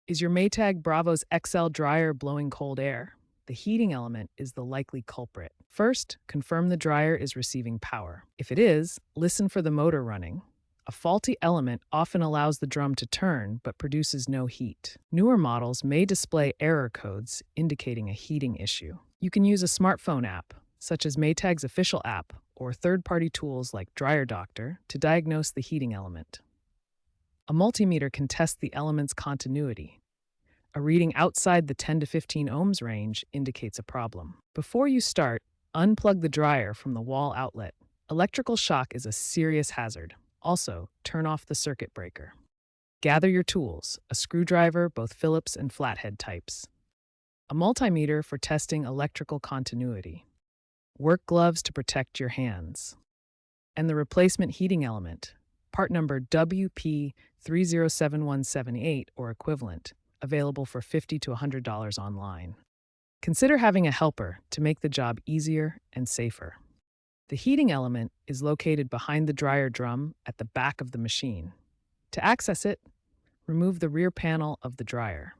Is your Maytag Bravos XL dryer blowing cold air? The heating element is the likely culprit. First, confirm the dryer is receiving power. If it is, listen for the motor running. A faulty element often allows the drum to turn but produces no heat. Newer models may display error codes indicating a heating issue. You can use a smartphone app, such as Maytag's official app, or third-party tools like Dryer Doctor to diagnose the heating element. A multimeter can test the element's continuity. A reading outside the 10 to 15 ohms range indicates a problem. Before you start, unplug the dryer from the wall outlet. Electrical shock is a serious hazard. Also, turn off the circuit breaker. Gather your tools, a screwdriver, both Phillips and flathead types. A multimeter for testing electrical continuity. Work gloves to protect your hands. And the replacement heating element, part number WP307178 or equivalent, available for $50 to $100 online. Consider having a helper to make the job easier and safer. The heating element is located behind the dryer drum at the back of the machine. To access it, remove the rear panel of the dryer.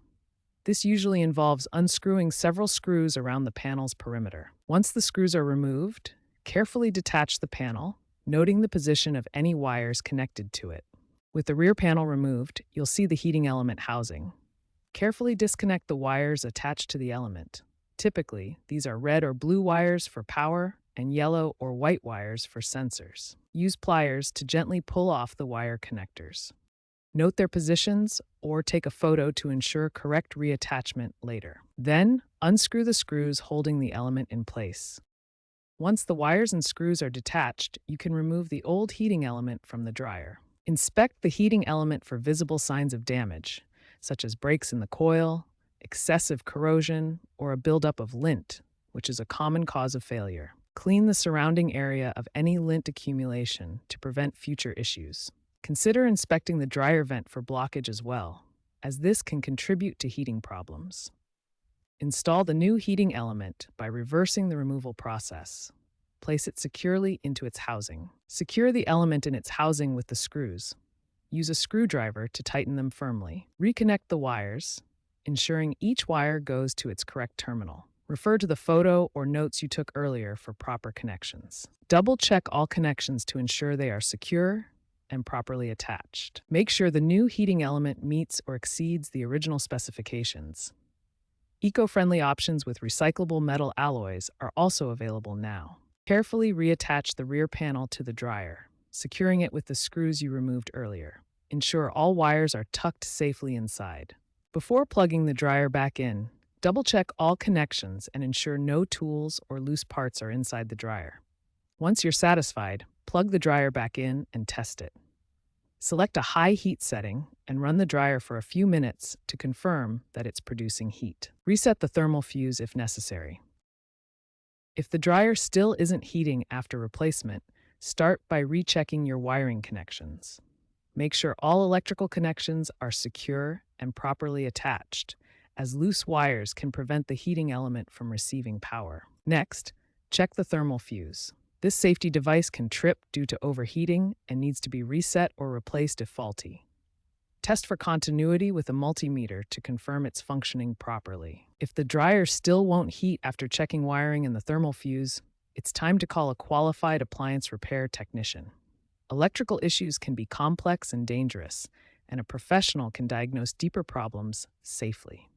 This usually involves unscrewing several screws around the panel's perimeter. Once the screws are removed, carefully detach the panel, noting the position of any wires connected to it. With the rear panel removed, you'll see the heating element housing. Carefully disconnect the wires attached to the element. Typically, these are red or blue wires for power and yellow or white wires for sensors. Use pliers to gently pull off the wire connectors. Note their positions or take a photo to ensure correct reattachment later. Then, unscrew the screws holding the element in place. Once the wires and screws are detached, you can remove the old heating element from the dryer. Inspect the heating element for visible signs of damage, such as breaks in the coil, excessive corrosion, or a buildup of lint, which is a common cause of failure. Clean the surrounding area of any lint accumulation to prevent future issues. Consider inspecting the dryer vent for blockage as well, as this can contribute to heating problems. Install the new heating element by reversing the removal process. Place it securely into its housing. Secure the element in its housing with the screws. Use a screwdriver to tighten them firmly. Reconnect the wires, ensuring each wire goes to its correct terminal. Refer to the photo or notes you took earlier for proper connections. Double-check all connections to ensure they are secure and properly attached. Make sure the new heating element meets or exceeds the original specifications. Eco-friendly options with recyclable metal alloys are also available now. Carefully reattach the rear panel to the dryer, securing it with the screws you removed earlier. Ensure all wires are tucked safely inside. Before plugging the dryer back in, double-check all connections and ensure no tools or loose parts are inside the dryer. Once you're satisfied, plug the dryer back in and test it. Select a high heat setting and run the dryer for a few minutes to confirm that it's producing heat. Reset the thermal fuse if necessary. If the dryer still isn't heating after replacement, start by rechecking your wiring connections. Make sure all electrical connections are secure and properly attached, as loose wires can prevent the heating element from receiving power. Next, check the thermal fuse. This safety device can trip due to overheating and needs to be reset or replaced if faulty. Test for continuity with a multimeter to confirm it's functioning properly. If the dryer still won't heat after checking wiring and the thermal fuse, it's time to call a qualified appliance repair technician. Electrical issues can be complex and dangerous, and a professional can diagnose deeper problems safely.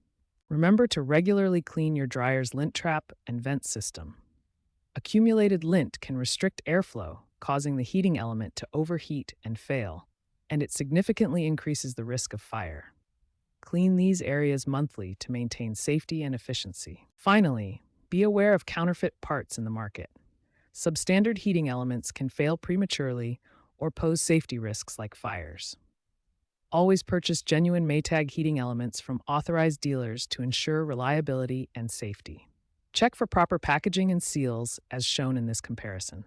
Remember to regularly clean your dryer's lint trap and vent system. Accumulated lint can restrict airflow, causing the heating element to overheat and fail, and it significantly increases the risk of fire. Clean these areas monthly to maintain safety and efficiency. Finally, be aware of counterfeit parts in the market. Substandard heating elements can fail prematurely or pose safety risks like fires. Always purchase genuine Maytag heating elements from authorized dealers to ensure reliability and safety. Check for proper packaging and seals as shown in this comparison.